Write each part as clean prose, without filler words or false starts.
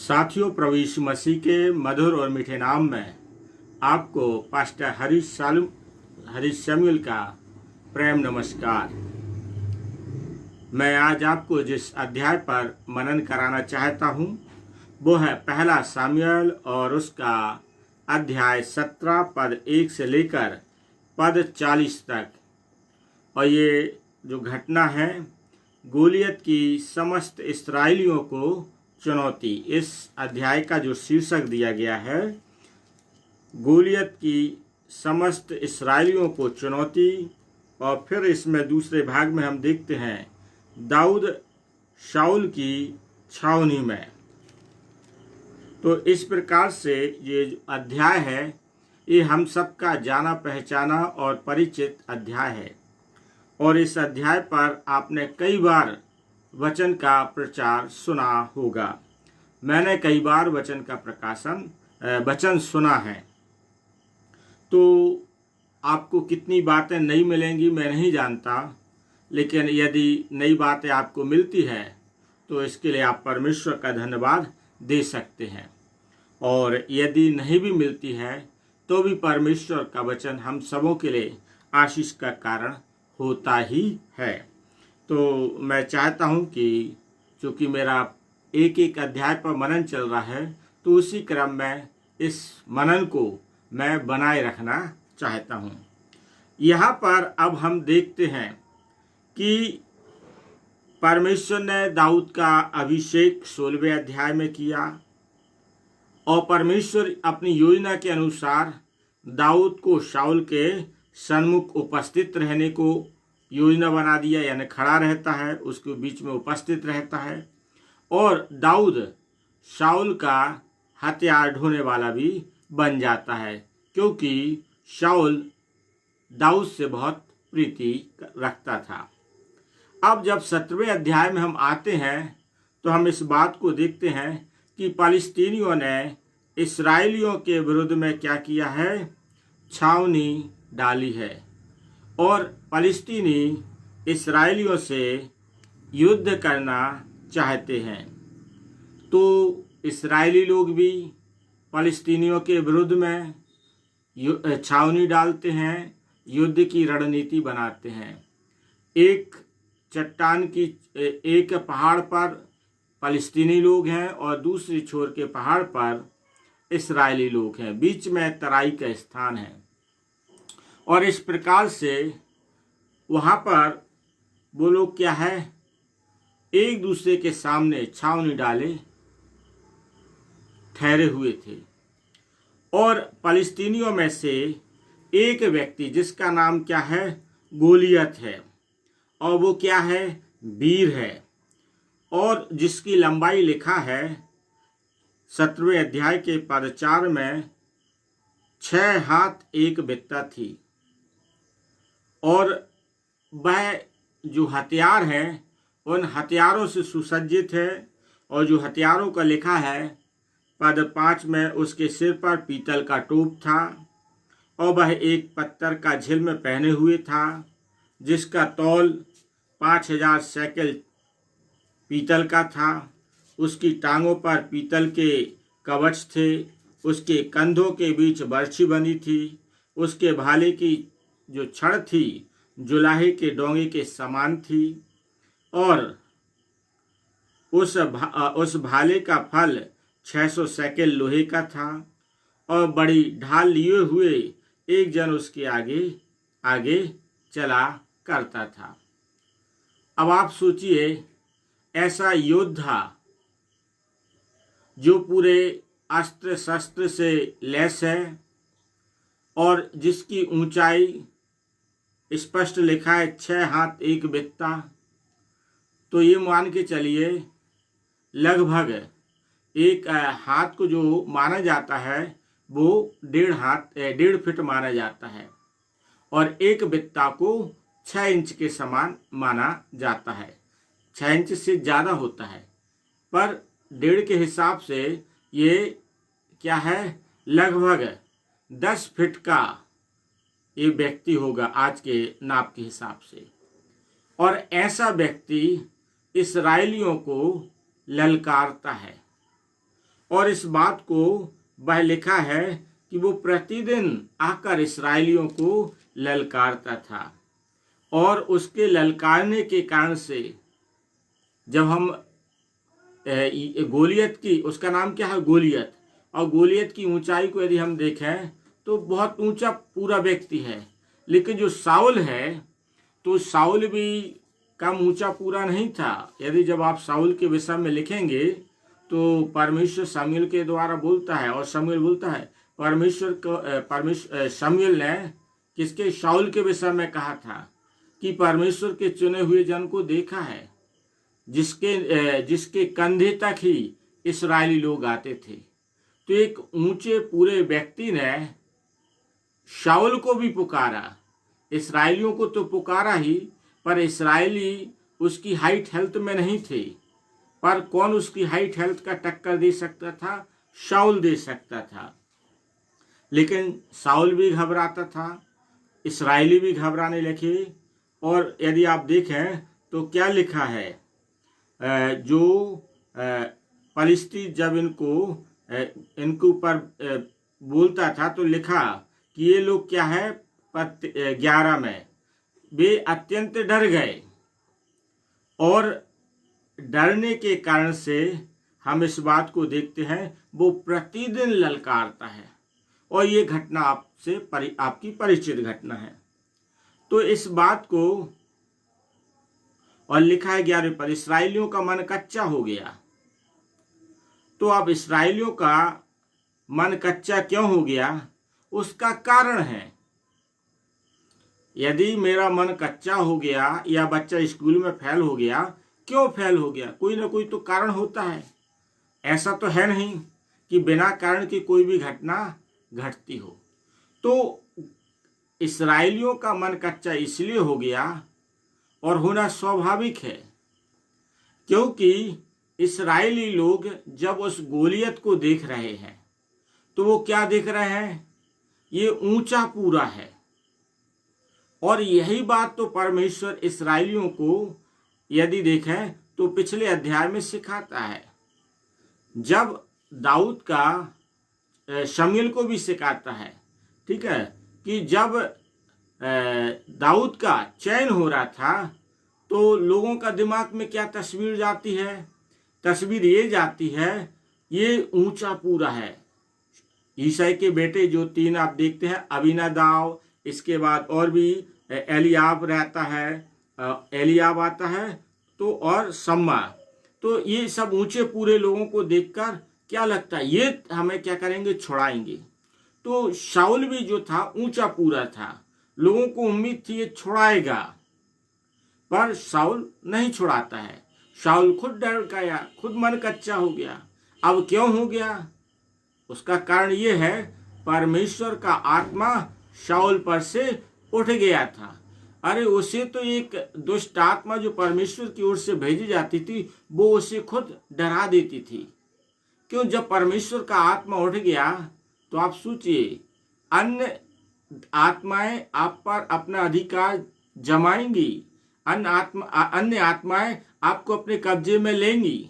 साथियों, प्रभु यीशु मसीह के मधुर और मीठे नाम में आपको पास्टर हरीश शम्यूल का प्रेम नमस्कार। मैं आज आपको जिस अध्याय पर मनन कराना चाहता हूँ वो है पहला सामुएल और उसका अध्याय 17 पद 1 से लेकर पद 40 तक। और ये जो घटना है गोलियत की समस्त इस्राएलियों को चुनौती। इस अध्याय का जो शीर्षक दिया गया है गोलियत की समस्त इस्राएलियों को चुनौती। और फिर इसमें दूसरे भाग में हम देखते हैं दाऊद शाऊल की छावनी में। तो इस प्रकार से ये अध्याय है ये हम सबका जाना पहचाना और परिचित अध्याय है। और इस अध्याय पर आपने कई बार वचन का प्रचार सुना होगा। मैंने कई बार वचन सुना है। तो आपको कितनी बातें नई मिलेंगी मैं नहीं जानता, लेकिन यदि नई बातें आपको मिलती है तो इसके लिए आप परमेश्वर का धन्यवाद दे सकते हैं। और यदि नहीं भी मिलती है तो भी परमेश्वर का वचन हम सबों के लिए आशीष का कारण होता ही है। तो मैं चाहता हूं कि चूंकि मेरा एक एक अध्याय पर मनन चल रहा है तो उसी क्रम में इस मनन को मैं बनाए रखना चाहता हूं। यहाँ पर अब हम देखते हैं कि परमेश्वर ने दाऊद का अभिषेक 16वें अध्याय में किया और परमेश्वर अपनी योजना के अनुसार दाऊद को शाऊल के सन्मुख उपस्थित रहने को योजना बना दिया, यानी खड़ा रहता है, उसके बीच में उपस्थित रहता है। और दाऊद शाऊल का हथियार ढोने वाला भी बन जाता है, क्योंकि शाऊल दाऊद से बहुत प्रीति रखता था। अब जब 17वें अध्याय में हम आते हैं तो हम इस बात को देखते हैं कि फिलिस्तीनियों ने इस्राएलियों के विरुद्ध में क्या किया है, छावनी डाली है। और फिलिस्तीनी इस्राएलियों से युद्ध करना चाहते हैं। तो इस्राएली लोग भी फिलिस्तीनियों के विरुद्ध में छावनी डालते हैं, युद्ध की रणनीति बनाते हैं। एक चट्टान की एक पहाड़ पर फिलिस्तीनी लोग हैं और दूसरी छोर के पहाड़ पर इस्राएली लोग हैं, बीच में तराई का स्थान है। और इस प्रकार से वहाँ पर वो लोग क्या है, एक दूसरे के सामने छावनी डाले ठहरे हुए थे। और फिलिस्तीनियों में से एक व्यक्ति जिसका नाम क्या है, गोलियत है, और वो क्या है, वीर है, और जिसकी लंबाई लिखा है 17वें अध्याय के पद 4 में 6 हाथ 1 बित्ता थी। और वह जो हथियार है उन हथियारों से सुसज्जित है। और जो हथियारों का लिखा है पद 5 में उसके सिर पर पीतल का टोप था और वह एक पत्थर का झिल्म पहने हुए था जिसका तौल 5000 शेकेल पीतल का था। उसकी टांगों पर पीतल के कवच थे, उसके कंधों के बीच बर्छी बनी थी, उसके भाले की जो छड़ थी जुलाहे के डोंगे के समान थी। और उस भाले का फल 600 शेकेल लोहे का था। और बड़ी ढाल लिए हुए एक जन उसके आगे आगे चला करता था। अब आप सोचिए, ऐसा योद्धा जो पूरे अस्त्र शस्त्र से लैस है और जिसकी ऊंचाई स्पष्ट लिखा है 6 हाथ 1 बित्ता, तो ये मान के चलिए लगभग एक हाथ को जो माना जाता है वो 1.5 फीट माना जाता है। और 1 बित्ता को 6 इंच के समान माना जाता है। 6 इंच से ज़्यादा होता है, पर 1.5 के हिसाब से ये क्या है, लगभग 10 फीट का ये व्यक्ति होगा आज के नाप के हिसाब से। और ऐसा व्यक्ति इस्राएलियों को ललकारता है और इस बात को वह लिखा है कि वो प्रतिदिन आकर इसराइलियों को ललकारता था, और उसके ललकारने के कारण से जब हम गोलियत की, उसका नाम क्या है, गोलियत, और गोलियत की ऊंचाई को यदि हम देखें तो बहुत ऊंचा पूरा व्यक्ति है, लेकिन जो साउल है तो साउल भी कम ऊंचा पूरा नहीं था। यदि जब आप साउल के विषय में लिखेंगे तो परमेश्वर शमूएल के द्वारा बोलता है, और शमूएल बोलता है शमूएल ने किसके, शाऊल के विषय में कहा था कि परमेश्वर के चुने हुए जन को देखा है, जिसके कंधे तक ही इस्राएली लोग आते थे। तो एक ऊंचे पूरे व्यक्ति ने शाऊल को भी पुकारा, इस्राएलियों को तो पुकारा ही, पर इस्राएली उसकी हाइट हेल्थ में नहीं थे। पर कौन उसकी हाइट हेल्थ का टक्कर दे सकता था? शाऊल दे सकता था। लेकिन शाऊल भी घबराता था, इस्राएली भी घबराने लगे। और यदि आप देखें तो क्या लिखा है, जो फलिस्ती जब इनके ऊपर बोलता था तो लिखा कि ये लोग क्या है, 11 में वे अत्यंत डर गए, और डरने के कारण से हम इस बात को देखते हैं वो प्रतिदिन ललकारता है। और ये घटना आपकी परिचित घटना है। तो इस बात को, और लिखा है 11 पर, इसराइलियों का मन कच्चा हो गया। तो अब इसराइलियों का मन कच्चा क्यों हो गया, उसका कारण है। यदि मेरा मन कच्चा हो गया या बच्चा स्कूल में फेल हो गया, क्यों फेल हो गया? कोई ना कोई तो कारण होता है। ऐसा तो है नहीं कि बिना कारण की कोई भी घटना घटती हो। तो इस्राएलियों का मन कच्चा इसलिए हो गया, और होना स्वाभाविक है, क्योंकि इस्राएली लोग जब उस गोलियत को देख रहे हैं तो वो क्या देख रहे हैं, ये ऊंचा पूरा है। और यही बात तो परमेश्वर इस्राएलियों को यदि देखें तो पिछले अध्याय में सिखाता है। जब दाऊद का शमूएल को भी सिखाता है, ठीक है, कि जब दाऊद का चयन हो रहा था तो लोगों का दिमाग में क्या तस्वीर जाती है? तस्वीर ये जाती है, ये ऊंचा पूरा है। ईसाई के बेटे जो 3 आप देखते हैं, अबीनादाब, इसके बाद और भी एलियाब रहता है, एलियाब आता है, तो और सम्मा। तो ये सब ऊंचे पूरे लोगों को देखकर क्या लगता है, ये हमें क्या करेंगे, छुड़ाएंगे। तो शाऊल भी जो था ऊंचा पूरा था, लोगों को उम्मीद थी ये छुड़ाएगा, पर शाऊल नहीं छुड़ाता है। शाऊल खुद डर गया, खुद मन कच्चा हो गया। अब क्यों हो गया? उसका कारण ये है, परमेश्वर का आत्मा शाऊल पर से उठ गया था। अरे उसे तो एक दुष्ट आत्मा जो परमेश्वर की ओर से भेजी जाती थी, वो उसे खुद डरा देती थी। क्यों? जब परमेश्वर का आत्मा उठ गया तो आप सोचिए, अन्य आत्माएं आप पर अपना अधिकार जमाएंगी, अन्य आत्माएं आपको अपने कब्जे में लेंगी।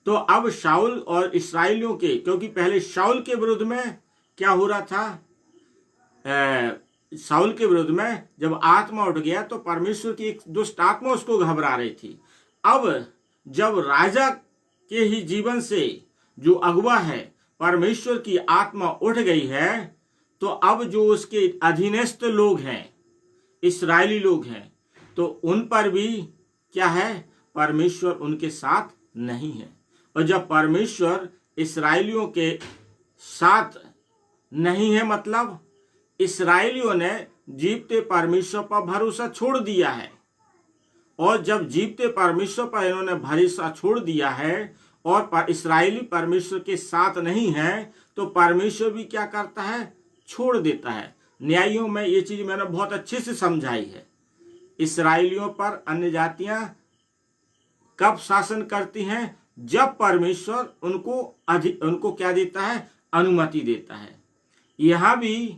तो अब शाऊल और इस्राएलियों के, क्योंकि पहले शाऊल के विरुद्ध में क्या हो रहा था, शाऊल के विरुद्ध में जब आत्मा उठ गया तो परमेश्वर की एक दुष्ट आत्मा उसको घबरा रही थी। अब जब राजा के ही जीवन से जो अगुवा है, परमेश्वर की आत्मा उठ गई है, तो अब जो उसके अधीनस्थ लोग हैं, इस्राएली लोग हैं, तो उन पर भी क्या है, परमेश्वर उनके साथ नहीं है। और जब परमेश्वर इस्राएलियों के साथ नहीं है, मतलब इस्राएलियों ने जीवते परमेश्वर पर भरोसा छोड़ दिया है। और जब जीवते परमेश्वर पर इन्होंने भरोसा छोड़ दिया है और इस्राएली परमेश्वर के साथ नहीं है, तो परमेश्वर भी क्या करता है, छोड़ देता है। न्यायों में ये चीज मैंने बहुत अच्छे से समझाई है। इस्राएलियों पर अन्य जातियां कब शासन करती हैं? जब परमेश्वर उनको क्या देता है, अनुमति देता है। यहां भी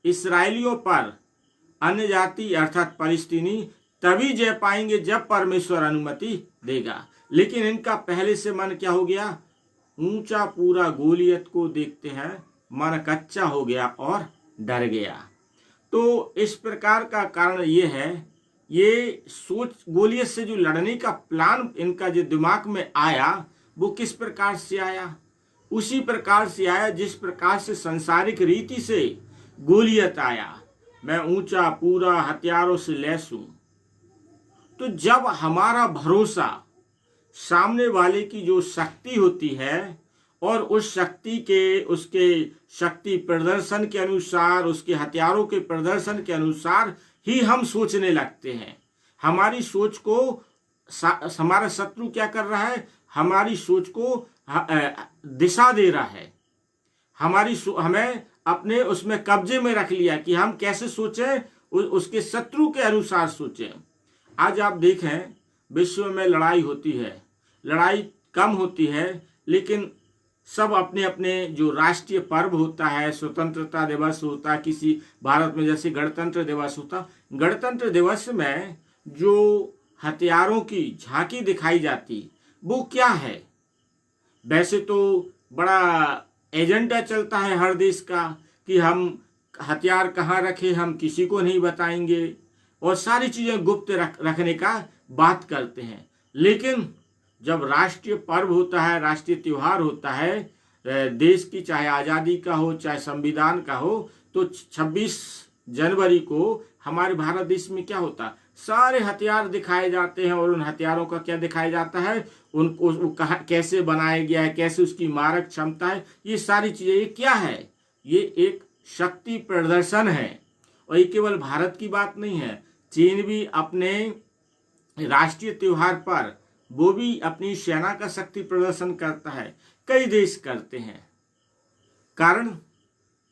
इस्राएलियों पर अन्य जाति अर्थात फलिस्तीनी तभी जय पाएंगे जब परमेश्वर अनुमति देगा। लेकिन इनका पहले से मन क्या हो गया, ऊंचा पूरा गोलियत को देखते हैं मन कच्चा हो गया और डर गया। तो इस प्रकार का कारण ये है, ये सोच गोलियत से जो लड़ने का प्लान इनका जो दिमाग में आया वो किस प्रकार से आया? उसी प्रकार से आया जिस प्रकार से सांसारिक रीति से गोलियत आया, मैं ऊंचा पूरा हथियारों से लैस हूं। तो जब हमारा भरोसा सामने वाले की जो शक्ति होती है और उस शक्ति के उसके शक्ति प्रदर्शन के अनुसार, उसके हथियारों के प्रदर्शन के अनुसार ही हम सोचने लगते हैं। हमारी सोच को हमारा शत्रु क्या कर रहा है? हमारी सोच को दिशा दे रहा है। हमें अपने उसमें कब्जे में रख लिया कि हम कैसे सोचें, उसके शत्रु के अनुसार सोचें। आज आप देखें विश्व में लड़ाई होती है, लड़ाई कम होती है, लेकिन सब अपने अपने जो राष्ट्रीय पर्व होता है, स्वतंत्रता दिवस होता, किसी भारत में जैसे गणतंत्र दिवस होता, गणतंत्र दिवस में जो हथियारों की झांकी दिखाई जाती वो क्या है? वैसे तो बड़ा एजेंडा चलता है हर देश का कि हम हथियार कहाँ रखें, हम किसी को नहीं बताएंगे, और सारी चीज़ें गुप्त रखने का बात करते हैं। लेकिन जब राष्ट्रीय पर्व होता है, राष्ट्रीय त्यौहार होता है देश की, चाहे आज़ादी का हो चाहे संविधान का हो, तो 26 जनवरी को हमारे भारत देश में क्या होता है? सारे हथियार दिखाए जाते हैं, और उन हथियारों का क्या दिखाया जाता है? उनको कैसे बनाया गया है, कैसे उसकी मारक क्षमता है, ये सारी चीज़ें। ये क्या है? ये एक शक्ति प्रदर्शन है। और ये केवल भारत की बात नहीं है, चीन भी अपने राष्ट्रीय त्योहार पर वो भी अपनी सेना का शक्ति प्रदर्शन करता है, कई देश करते हैं। कारण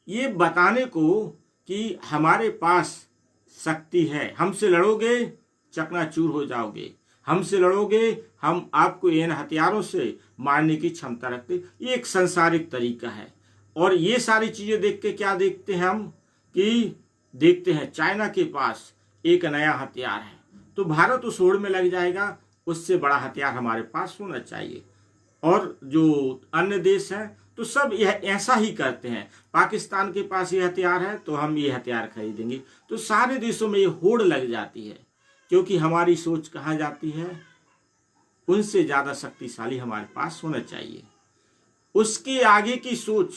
ये बताने को कि हमारे पास शक्ति है, हमसे लड़ोगे चकनाचूर हो जाओगे, हमसे लड़ोगे हम आपको इन हथियारों से मारने की क्षमता रखते। ये एक सांसारिक तरीका है। और ये सारी चीजें देख के क्या देखते हैं हम? कि देखते हैं चाइना के पास एक नया हथियार है तो भारत उस होड़ में लग जाएगा, उससे बड़ा हथियार हमारे पास होना चाहिए। और जो अन्य देश हैं तो सब यह ऐसा ही करते हैं, पाकिस्तान के पास ये हथियार है तो हम ये हथियार खरीदेंगे। तो सारे देशों में ये होड़ लग जाती है, क्योंकि हमारी सोच कहाँ जाती है? उनसे ज़्यादा शक्तिशाली हमारे पास होना चाहिए। उसके आगे की सोच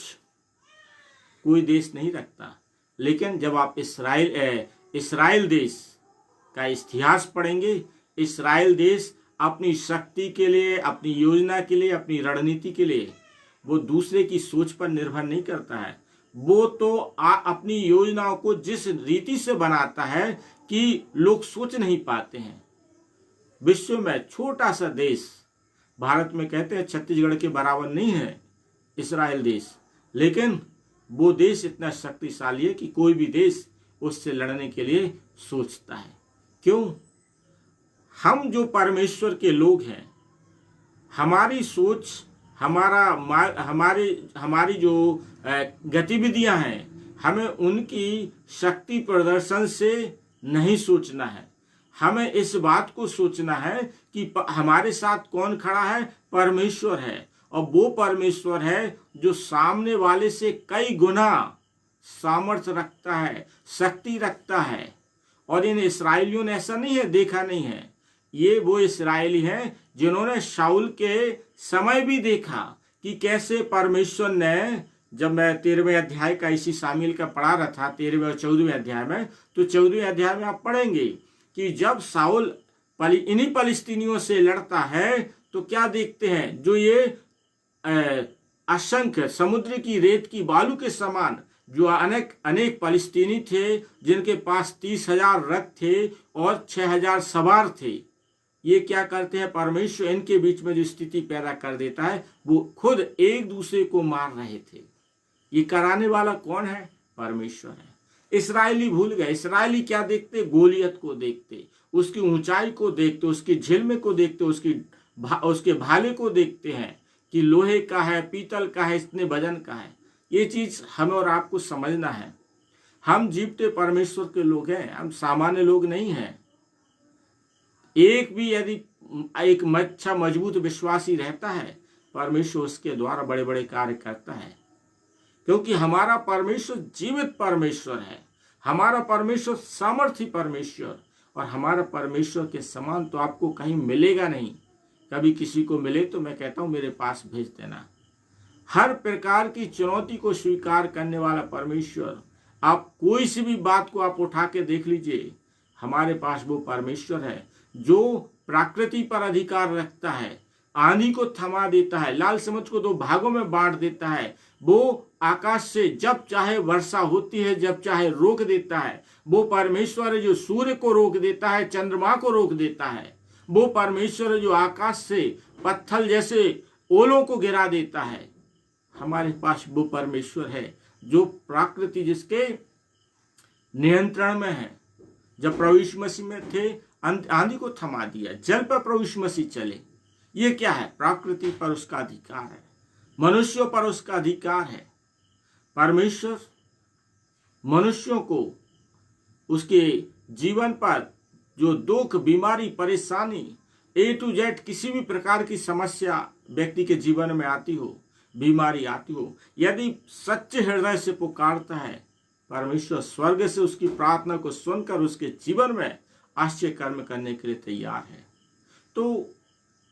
कोई देश नहीं रखता। लेकिन जब आप इस्राएल देश का इतिहास पढ़ेंगे, इस्राएल देश अपनी शक्ति के लिए, अपनी योजना के लिए, अपनी रणनीति के लिए वो दूसरे की सोच पर निर्भर नहीं करता है। वो तो अपनी योजनाओं को जिस रीति से बनाता है कि लोग सोच नहीं पाते हैं। विश्व में छोटा सा देश, भारत में कहते हैं छत्तीसगढ़ के बराबर नहीं है इस्राएल देश, लेकिन वो देश इतना शक्तिशाली है कि कोई भी देश उससे लड़ने के लिए सोचता है। क्यों? हम जो परमेश्वर के लोग हैं, हमारी सोच, हमारी जो गतिविधियां हैं, हमें उनकी शक्ति प्रदर्शन से नहीं सोचना है। हमें इस बात को सोचना है कि हमारे साथ कौन खड़ा है? परमेश्वर है। और वो परमेश्वर है जो सामने वाले से कई गुना सामर्थ्य रखता है, शक्ति रखता है। और इन इस्राएलियों ने ऐसा नहीं है, देखा नहीं है। ये वो इस्राएली हैं जिन्होंने शाऊल के समय भी देखा कि कैसे परमेश्वर ने, जब मैं 13वें अध्याय का इसी शामिल का पढ़ा रहा था, 13वें और 14वें अध्याय में, तो 14वें अध्याय में आप पढ़ेंगे कि जब शाऊल इन्हीं फलिस्तीनियों से लड़ता है तो क्या देखते हैं? जो ये असंख्य समुद्र की रेत की बालू के समान जो अनेक फलिस्तीनी थे, जिनके पास 30,000 रथ थे और 6,000 सवार थे, ये क्या करते हैं? परमेश्वर इनके बीच में जो स्थिति पैदा कर देता है, वो खुद एक दूसरे को मार रहे थे। ये कराने वाला कौन है? परमेश्वर है। इस्राएली भूल गए। इस्राएली क्या देखते? गोलियत को देखते, उसकी ऊंचाई को देखते, उसकी झिलमे को देखते, उसके भाले को देखते हैं कि लोहे का है, पीतल का है, इतने वजन का है। ये चीज हमें और आपको समझना है। हम जीवते परमेश्वर के लोग हैं, हम सामान्य लोग नहीं हैं। एक भी यदि एक अच्छा मजबूत विश्वासी रहता है, परमेश्वर उसके द्वारा बड़े बड़े कार्य करता है, क्योंकि हमारा परमेश्वर जीवित परमेश्वर है, हमारा परमेश्वर सामर्थी परमेश्वर, और हमारा परमेश्वर के समान तो आपको कहीं मिलेगा नहीं। कभी किसी को मिले तो मैं कहता हूँ मेरे पास भेज देना। हर प्रकार की चुनौती को स्वीकार करने वाला परमेश्वर, आप कोई सी भी बात को आप उठा के देख लीजिए, हमारे पास वो परमेश्वर है जो प्रकृति पर अधिकार रखता है, आंधी को थमा देता है, लाल समुद्र को दो भागों में बांट देता है, वो आकाश से जब चाहे वर्षा होती है, जब चाहे रोक देता है। वो परमेश्वर है जो सूर्य को रोक देता है, चंद्रमा को रोक देता है। वो परमेश्वर है जो आकाश से पत्थर जैसे ओलों को गिरा देता है। हमारे पास वो परमेश्वर है जो प्रकृति जिसके नियंत्रण में है। जब प्रभु यीशु मसीह में थे, आंधी को थमा दिया, जल पर प्रभु यीशु मसीह चले। ये क्या है? प्रकृति पर उसका अधिकार है, मनुष्यों पर उसका अधिकार है। परमेश्वर मनुष्यों को उसके जीवन पर जो दुख, बीमारी, परेशानी, A to Z किसी भी प्रकार की समस्या व्यक्ति के जीवन में आती हो, बीमारी आती हो, यदि सच्चे हृदय से पुकारता है, परमेश्वर स्वर्ग से उसकी प्रार्थना को सुनकर उसके जीवन में आश्चर्य कर्म करने के लिए तैयार है। तो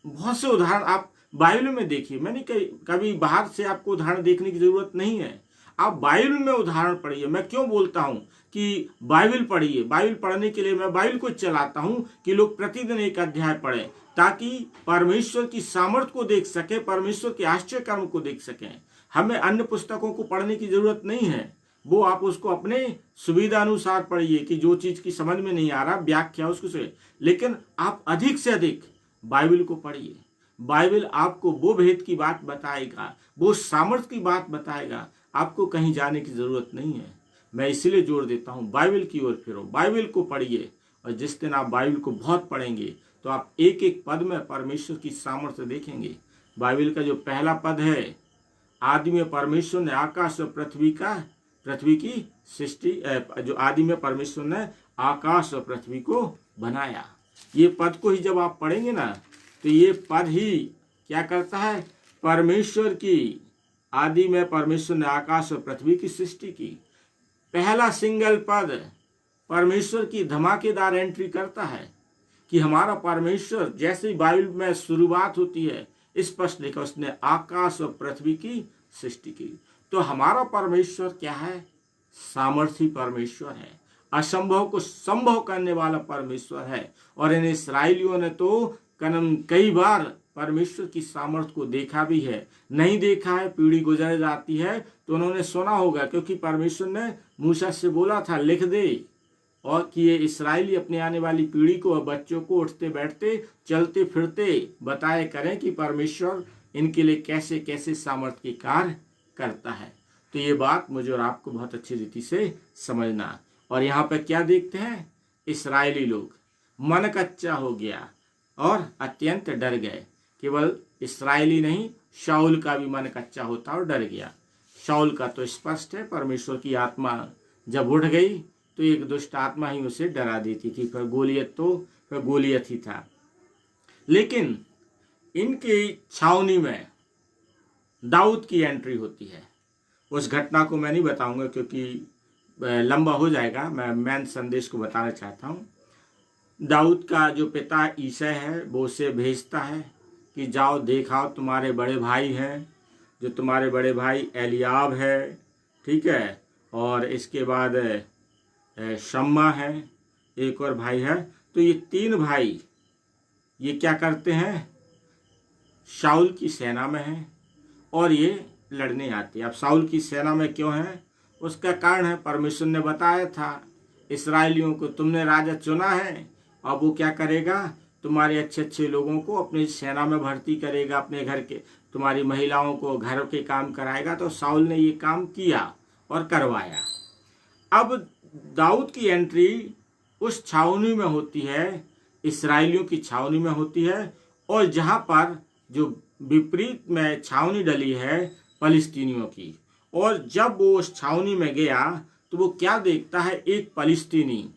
बहुत से उदाहरण आप बाइबल में देखिए। मैंने कभी बाहर से आपको उदाहरण देखने की जरूरत नहीं है, आप बाइबल में उदाहरण पढ़िए। मैं क्यों बोलता हूं कि बाइबल पढ़िए? बाइबल पढ़ने के लिए मैं बाइबल को चलाता हूं कि लोग प्रतिदिन एक अध्याय पढ़ें, ताकि परमेश्वर की सामर्थ को देख सके, परमेश्वर के आश्चर्य कर्म को देख सकें। हमें अन्य पुस्तकों को पढ़ने की जरूरत नहीं है, वो आप उसको अपने सुविधा अनुसार पढ़िए कि जो चीज की समझ में नहीं आ रहा व्याख्या उसको से, लेकिन आप अधिक से अधिक बाइबल को पढ़िए। बाइबल आपको वो भेद की बात बताएगा, वो सामर्थ की बात बताएगा। आपको कहीं जाने की जरूरत नहीं है। मैं इसीलिए जोर देता हूँ, बाइबल की ओर फिरो, बाइबल को पढ़िए। और जिस दिन आप बाइबल को बहुत पढ़ेंगे तो आप एक एक पद में परमेश्वर की सामर्थ्य देखेंगे। बाइबल का जो पहला पद है, आदि में परमेश्वर ने आकाश और पृथ्वी की सृष्टि, जो आदि में परमेश्वर ने आकाश और पृथ्वी को बनाया। ये पद को ही जब आप पढ़ेंगे ना, तो ये पद ही क्या करता है? परमेश्वर की, आदि में परमेश्वर ने आकाश और पृथ्वी की सृष्टि की। पहला सिंगल पद परमेश्वर की धमाकेदार एंट्री करता है कि हमारा परमेश्वर, जैसे ही बाइबल में शुरुआत होती है, स्पष्ट लिखा उसने आकाश और पृथ्वी की सृष्टि की। तो हमारा परमेश्वर क्या है? सामर्थी परमेश्वर है, असंभव को संभव करने वाला परमेश्वर है। और इन इस्राएलियों ने तो कई बार परमेश्वर की सामर्थ को देखा भी है। नहीं देखा है, पीढ़ी गुजर जाती है तो उन्होंने सुना होगा, क्योंकि परमेश्वर ने मूसा से बोला था लिख दे, और कि ये इस्राएली अपने आने वाली पीढ़ी को और बच्चों को उठते बैठते चलते फिरते बताए करें कि परमेश्वर इनके लिए कैसे कैसे सामर्थ के कार्य करता है। तो ये बात मुझे और आपको बहुत अच्छी रीति से समझना। और यहाँ पर क्या देखते हैं? इस्राएली लोग मन कच्चा हो गया और अत्यंत डर गए। केवल इस्राएली नहीं, शाऊल का भी मन कच्चा होता और डर गया। शाऊल का तो स्पष्ट है, परमेश्वर की आत्मा जब उठ गई तो एक दुष्ट आत्मा ही उसे डरा देती थी। फिर गोलियत ही था। लेकिन इनकी छावनी में दाऊद की एंट्री होती है। उस घटना को मैं नहीं बताऊंगा क्योंकि लंबा हो जाएगा। मैं मेन संदेश को बताना चाहता हूँ। दाऊद का जो पिता ईशै है वो उसे भेजता है कि जाओ देखाओ, तुम्हारे बड़े भाई हैं, जो तुम्हारे बड़े भाई एलियाब है, ठीक है, और इसके बाद शम्मा है, एक और भाई है। तो ये तीन भाई ये क्या करते हैं? शाऊल की सेना में हैं और ये लड़ने आते हैं। अब शाऊल की सेना में क्यों है? उसका कारण है, परमेश्वर ने बताया था इस्राएलियों को तुमने राजा चुना है। अब वो क्या करेगा? तुम्हारे अच्छे अच्छे लोगों को अपनी सेना में भर्ती करेगा, अपने घर के, तुम्हारी महिलाओं को घर के काम कराएगा। तो शाऊल ने ये काम किया और करवाया। अब दाऊद की एंट्री उस छावनी में होती है, इस्राएलियों की छावनी में होती है, और जहां पर जो विपरीत में छावनी डली है फलिस्तीनियों की। और जब वो उस छावनी में गया तो वो क्या देखता है? एक फलिस्तीनी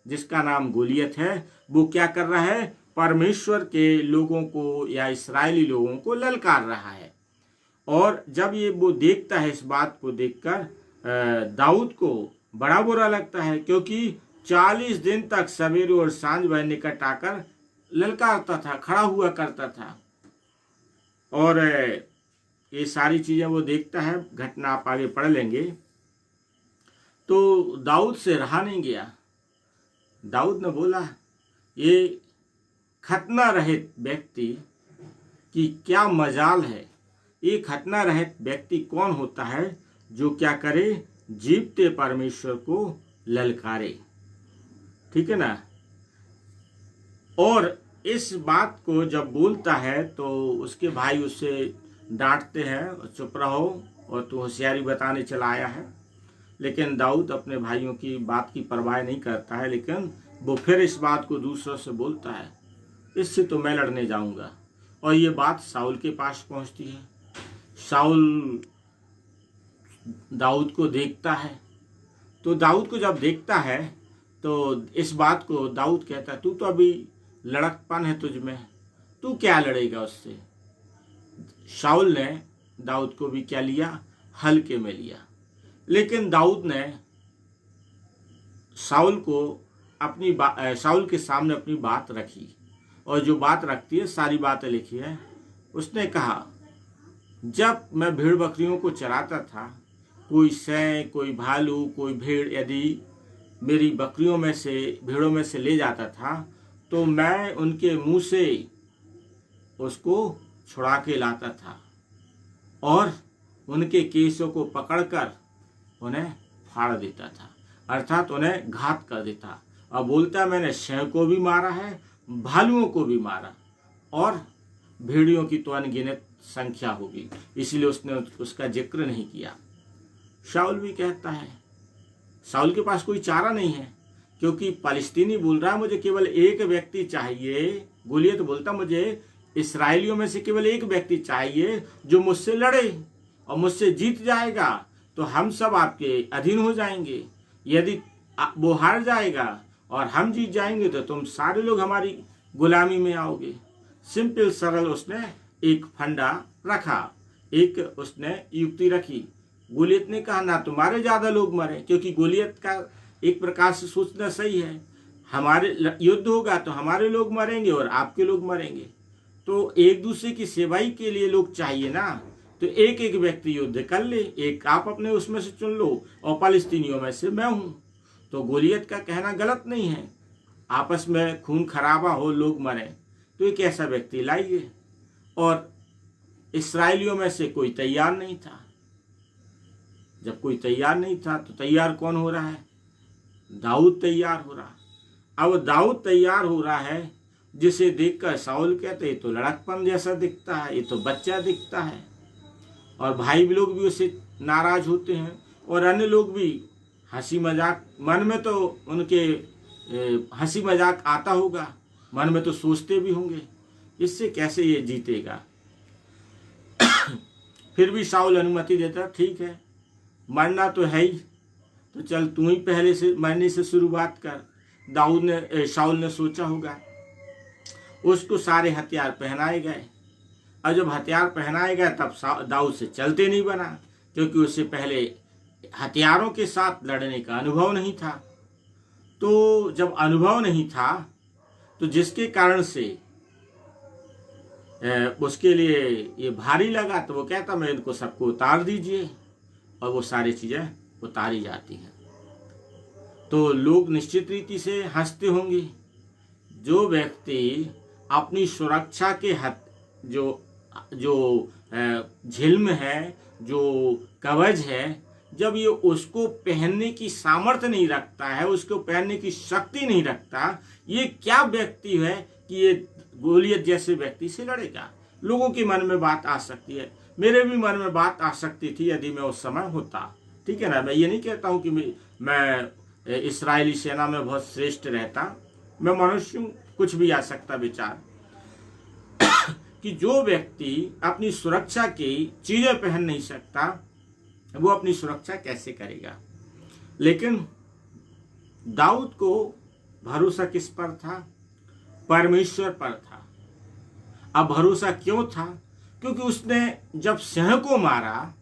जिसका नाम गोलियत है, वो क्या कर रहा है? परमेश्वर के लोगों को या इस्राएली लोगों को ललकार रहा है। और जब ये वो देखता है, इस बात को देखकर दाऊद को बड़ा बुरा लगता है, क्योंकि 40 दिन तक सवेरे और सांझ वह निकट आकर ललकारता था, खड़ा हुआ करता था। और ये सारी चीजें वो देखता है। घटना आप आगे पढ़ लेंगे। तो दाऊद से रहा नहीं गया। दाऊद ने बोला, ये खतना रहित व्यक्ति की क्या मजाल है। ये खतना रहित व्यक्ति कौन होता है जो क्या करे, जीवते परमेश्वर को ललकारे। ठीक है ना। और इस बात को जब बोलता है तो उसके भाई उससे डांटते हैं, चुप रहो और तू होशियारी बताने चला आया है। लेकिन दाऊद अपने भाइयों की बात की परवाह नहीं करता है, लेकिन वो फिर इस बात को दूसरों से बोलता है, इससे तो मैं लड़ने जाऊंगा। और ये बात शाऊल के पास पहुंचती है। शाऊल दाऊद को देखता है। तो दाऊद को जब देखता है तो इस बात को दाऊद कहता है, तू तो अभी लड़कपन है तुझ में, तू क्या लड़ेगा उससे। शाऊल ने दाऊद को भी क्या लिया, हल्के में लिया। लेकिन दाऊद ने शाऊल के सामने अपनी बात रखी। और जो बात रखती है सारी बातें लिखी है। उसने कहा, जब मैं भेड़ बकरियों को चराता था, कोई सैं, कोई भालू, कोई भेड़ यदि मेरी भेड़ों में से ले जाता था, तो मैं उनके मुंह से उसको छुड़ा के लाता था और उनके केसों को पकड़कर उन्हें फाड़ देता था, अर्थात उन्हें घात कर देता। और बोलता, मैंने सैं को भी मारा है, भालुओं को भी मारा, और भेड़ियों की तो अनगिनत संख्या होगी। इसलिए उसने उसका जिक्र नहीं किया। शाऊल भी कहता है, शाऊल के पास कोई चारा नहीं है, क्योंकि फलिस्तीनी बोल रहा है मुझे केवल एक व्यक्ति चाहिए। गोलियत बोलता, मुझे इस्राएलियों में से केवल एक व्यक्ति चाहिए जो मुझसे लड़े और मुझसे जीत जाएगा, तो हम सब आपके अधीन हो जाएंगे। यदि वो हार जाएगा और हम जीत जाएंगे तो तुम सारे लोग हमारी गुलामी में आओगे। सिंपल सरल उसने एक फंडा रखा, एक उसने युक्ति रखी। गोलियत ने कहा, ना तुम्हारे ज्यादा लोग मरे, क्योंकि गोलियत का एक प्रकार से सोचना सही है, हमारे युद्ध होगा तो हमारे लोग मरेंगे और आपके लोग मरेंगे, तो एक दूसरे की सेवाई के लिए लोग चाहिए ना। तो एक एक व्यक्ति युद्ध कर ले, एक आप अपने उसमें से चुन लो और फलस्तीनियों में से मैं हूं। तो गोलियत का कहना गलत नहीं है, आपस में खून खराबा हो, लोग मरे, तो एक ऐसा व्यक्ति लाइए। और इस्राएलियों में से कोई तैयार नहीं था। जब कोई तैयार नहीं था तो तैयार कौन हो रहा है, दाऊद तैयार हो रहा। अब दाऊद तैयार हो रहा है, जिसे देखकर शाऊल कहते, ये तो लड़कपन जैसा दिखता है, ये तो बच्चा दिखता है। और भाई लोग भी उससे नाराज होते हैं और अन्य लोग भी हंसी मजाक, मन में तो उनके हंसी मजाक आता होगा, मन में तो सोचते भी होंगे इससे कैसे ये जीतेगा। फिर भी शाऊल अनुमति देता, ठीक है मरना तो है ही, तो चल तू ही पहले से मरने से शुरुआत कर। शाऊल ने सोचा होगा। उसको सारे हथियार पहनाए गए, और जब हथियार पहनाए गए तब दाऊद से चलते नहीं बना, क्योंकि उससे पहले हथियारों के साथ लड़ने का अनुभव नहीं था। तो जब अनुभव नहीं था तो जिसके कारण से उसके लिए ये भारी लगा, तो वो कहता, मैं इनको सबको उतार दीजिए, और वो सारी चीजें उतारी जाती हैं। तो लोग निश्चित रीति से हंसते होंगे। जो व्यक्ति अपनी सुरक्षा के जो झिल्म है, जो कवच है, जब ये उसको पहनने की सामर्थ्य नहीं रखता है, उसको पहनने की शक्ति नहीं रखता, ये क्या व्यक्ति है कि ये गोलियत जैसे व्यक्ति से लड़ेगा। लोगों के मन में बात आ सकती है, मेरे भी मन में बात आ सकती थी यदि मैं उस समय होता। ठीक है ना। मैं ये नहीं कहता हूँ कि मैं इस्राएली सेना में बहुत श्रेष्ठ रहता, मैं मनुष्य हूँ, कुछ भी आ सकता विचार। कि जो व्यक्ति अपनी सुरक्षा की चीजें पहन नहीं सकता, वो अपनी सुरक्षा कैसे करेगा। लेकिन दाऊद को भरोसा किस पर था, परमेश्वर पर था। अब भरोसा क्यों था, क्योंकि उसने जब सिंह को मारा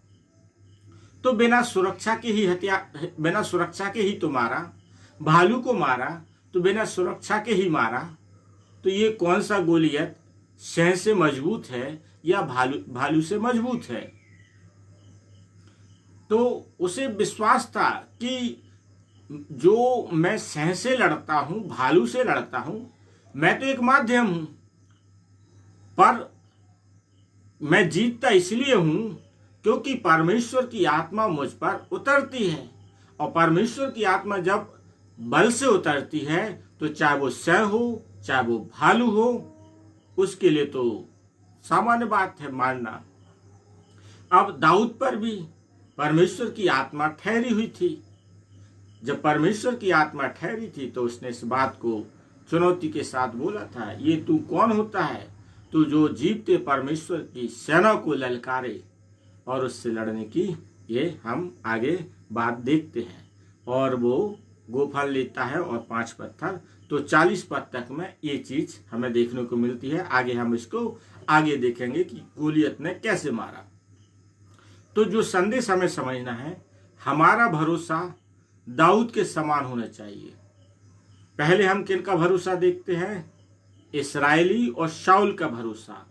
तो बिना सुरक्षा के ही तो मारा। भालू को मारा तो बिना सुरक्षा के ही मारा। तो ये कौन सा गोलियत सिंह से मजबूत है या भालू से मजबूत है? तो उसे विश्वास था कि जो मैं सिंह से लड़ता हूं, भालू से लड़ता हूं, मैं तो एक माध्यम हूं, पर मैं जीतता इसलिए हूं क्योंकि परमेश्वर की आत्मा मुझ पर उतरती है। और परमेश्वर की आत्मा जब बल से उतरती है तो चाहे वो सिंह हो, चाहे वो भालू हो, उसके लिए तो सामान्य बात है मारना। अब दाऊद पर भी परमेश्वर की आत्मा ठहरी हुई थी। जब परमेश्वर की आत्मा ठहरी थी तो उसने इस बात को चुनौती के साथ बोला था, ये तू कौन होता है, तू जो जीवते परमेश्वर की सेना को ललकारे और उससे लड़ने की। ये हम आगे बात देखते हैं। और वो गोफल लेता है और 5 पत्थर। तो 40 पद तक में ये चीज हमें देखने को मिलती है। आगे हम इसको आगे देखेंगे कि गोलियत ने कैसे मारा। तो जो संदेश हमें समझना है, हमारा भरोसा दाऊद के समान होना चाहिए। पहले हम किनका भरोसा देखते हैं? इस्राएली और शाऊल का भरोसा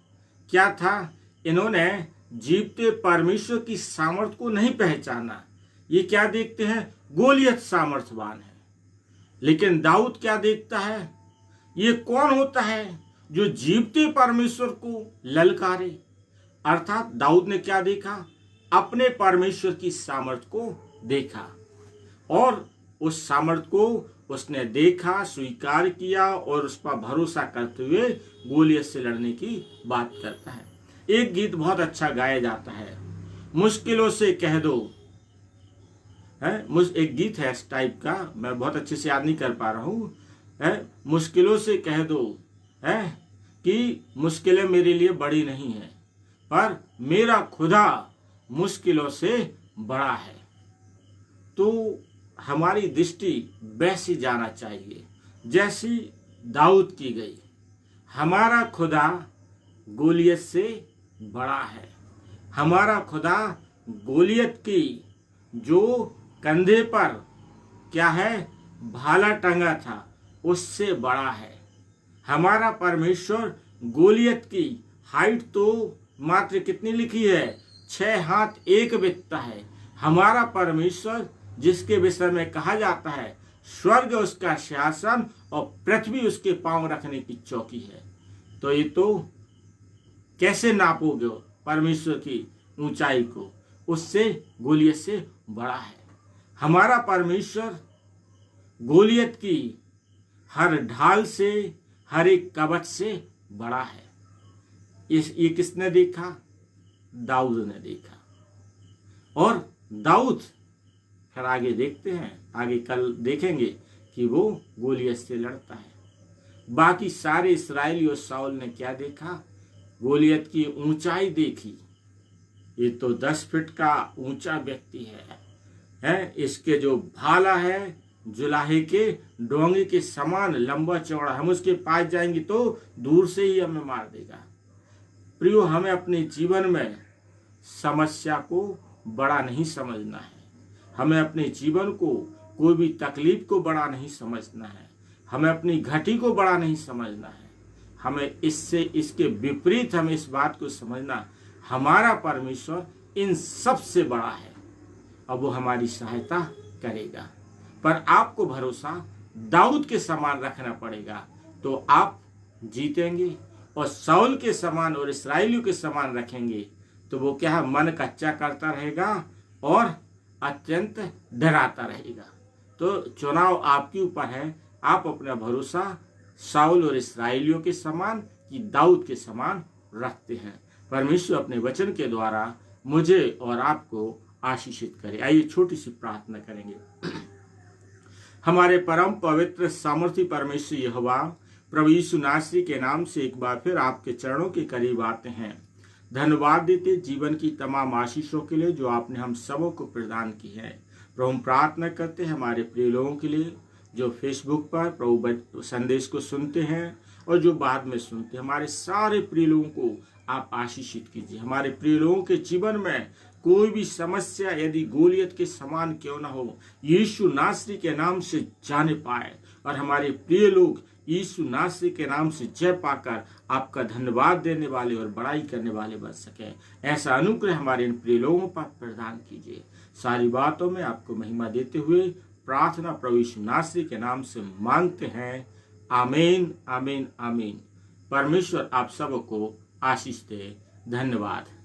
क्या था? इन्होंने जीवते परमेश्वर की सामर्थ को नहीं पहचाना। ये क्या देखते हैं? गोलियत सामर्थवान है। लेकिन दाऊद क्या देखता है? ये कौन होता है जो जीवते परमेश्वर को ललकारे? अर्थात दाऊद ने क्या देखा? अपने परमेश्वर की सामर्थ को देखा और उस सामर्थ को उसने देखा, स्वीकार किया और उस पर भरोसा करते हुए गोलियत से लड़ने की बात करता है। एक गीत बहुत अच्छा गाया जाता है, मुश्किलों से कह दो, है एक गीत है इस टाइप का, मैं बहुत अच्छे से याद नहीं कर पा रहा हूँ। है मुश्किलों से कह दो है कि मुश्किलें मेरे लिए बड़ी नहीं है, पर मेरा खुदा मुश्किलों से बड़ा है। तो हमारी दृष्टि वैसी जाना चाहिए जैसी दाऊद की गई। हमारा खुदा गोलियत से बड़ा है। हमारा खुदा गोलियत की जो कंधे पर क्या है भाला टंगा था उससे बड़ा है। हमारा परमेश्वर गोलियत की हाइट तो मात्र कितनी लिखी है? 6 हाथ 1 बित्ता है। हमारा परमेश्वर जिसके विषय में कहा जाता है स्वर्ग उसका सिंहासन और पृथ्वी उसके पांव रखने की चौकी है। तो ये तो कैसे नापोगे परमेश्वर की ऊंचाई को? उससे गोलियत से बड़ा है। हमारा परमेश्वर गोलियत की हर ढाल से, हर एक कवच से बड़ा है। ये किसने देखा? दाऊद ने देखा। और दाऊद फिर आगे देखते हैं, आगे कल देखेंगे कि वो गोलियत से लड़ता है। बाकी सारे इस्राएली और शाऊल ने क्या देखा? गोलियत की ऊंचाई देखी। ये तो 10 फीट का ऊंचा व्यक्ति है। इसके जो भाला है जुलाहे के डोंगे के समान लंबा चौड़ा, हम उसके पास जाएंगे तो दूर से ही हमें मार देगा। प्रियो, हमें अपने जीवन में समस्या को बड़ा नहीं समझना है। हमें अपने जीवन को, कोई भी तकलीफ को बड़ा नहीं समझना है। हमें अपनी घटी को बड़ा नहीं समझना है। हमें इसके विपरीत हमें इस बात को समझना, हमारा परमेश्वर इन सब से बड़ा है और वो हमारी सहायता करेगा। पर आपको भरोसा दाऊद के समान रखना पड़ेगा तो आप जीतेंगे। और शाऊल के समान और इस्राएलियों के समान रखेंगे तो वो क्या है, मन कच्चा करता रहेगा और अत्यंत डराता रहेगा। तो चुनाव आपके ऊपर है। आप अपना भरोसा शाऊल और इस्राएलियों के समान कि दाऊद के समान रखते हैं। परमेश्वर अपने वचन के द्वारा मुझे और आपको आशीषित करे। आइए छोटी सी प्रार्थना करेंगे। हमारे परम पवित्र सामर्थी परमेश्वर यहोवा, प्रभु यीशु नासरी के नाम से एक बार फिर आपके चरणों के करीब आते हैं। धन्यवाद देते जीवन की तमाम आशीषों के लिए जो आपने हम सबों को प्रदान की है। प्रभु, हम प्रार्थना करते हैं हमारे प्रिय लोगों के लिए जो फेसबुक पर प्रभु संदेश को सुनते हैं और जो बाद में सुनते हैं। हमारे सारे प्रिय लोगों को आप आशीषित कीजिए। हमारे प्रिय लोगों के जीवन में कोई भी समस्या यदि गोलियत के समान क्यों ना हो, यीशु नासरी के नाम से जाने पाए और हमारे प्रिय लोग यीशु नासरी के नाम से जय पाकर आपका धन्यवाद देने वाले और बड़ाई करने वाले बन सके। ऐसा अनुग्रह हमारे इन प्रिय लोगों पर प्रदान कीजिए। सारी बातों में आपको महिमा देते हुए प्रार्थना प्रभु यीशु नासरी के नाम से मांगते हैं। आमीन, आमीन, आमीन। परमेश्वर आप सबको आशीष दे। धन्यवाद।